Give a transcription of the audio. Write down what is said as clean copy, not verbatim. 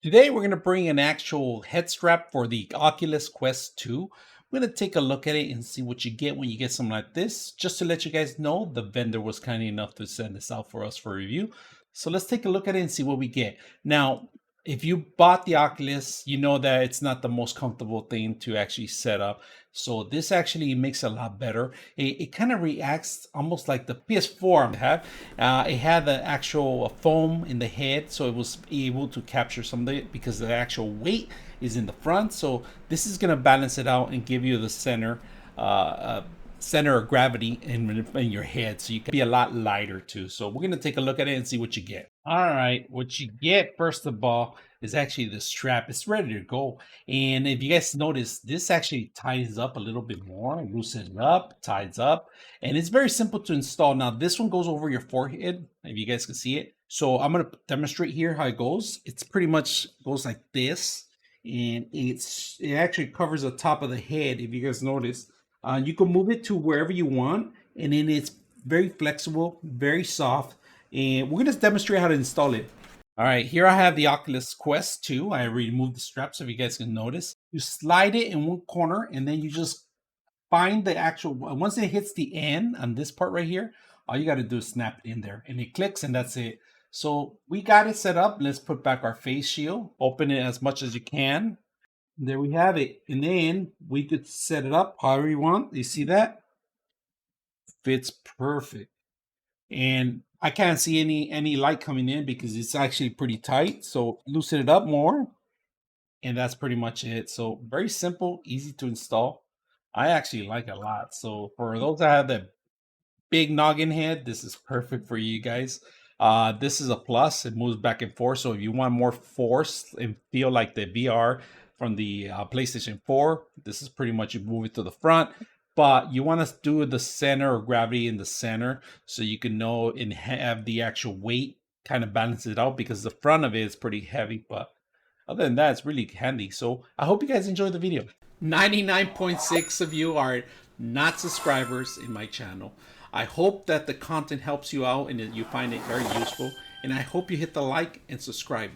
Today, we're going to bring an actual head strap for the Oculus Quest 2. We're going to take a look at it and see what you get when you get something like this. Just to let you guys know, the vendor was kind enough to send this out for us for review. So let's take a look at it and see what we get. Now, if you bought the Oculus, you know that it's not the most comfortable thing to actually set up. So this actually makes it a lot better. It kind of reacts almost like the PS4 I have. It had the actual foam in the head, so it was able to capture some of it because the actual weight is in the front. So this is going to balance it out and give you the center of gravity in your head, so you can be a lot lighter too. So we're going to take a look at it and see what you get. All right, what you get first of all is actually the strap. It's ready to go, and if you guys notice, this actually ties up a little bit more, loosens it up, ties up, and it's very simple to install. Now this one goes over your forehead, if you guys can see it. So I'm going to demonstrate here how it goes. It's pretty much goes like this, and it actually covers the top of the head, if you guys notice. You can move it to wherever you want, and then it's very flexible, very soft, and we're going to demonstrate how to install it. All right, here I have the Oculus Quest 2. I removed the straps, so if you guys can notice. You slide it in one corner, and then you just find the actual, once it hits the end on this part right here, all you got to do is snap it in there, and it clicks, and that's it. So we got it set up. Let's put back our face shield, open it as much as you can. There we have it. And then we could set it up however you want. You see that? Fits perfect. And I can't see any light coming in because it's actually pretty tight. So loosen it up more. And that's pretty much it. So very simple, easy to install. I actually like it a lot. So for those that have that big noggin head, this is perfect for you guys. This is a plus. It moves back and forth. So if you want more force and feel like the VR from the PlayStation 4, this is pretty much, you move it to the front, but you want to do the center of gravity in the center so you can know and have the actual weight kind of balance it out, because the front of it is pretty heavy, but other than that, it's really handy. So I hope you guys enjoyed the video. 99.6 of you are not subscribers in my channel. I hope that the content helps you out and that you find it very useful. And I hope you hit the like and subscribe.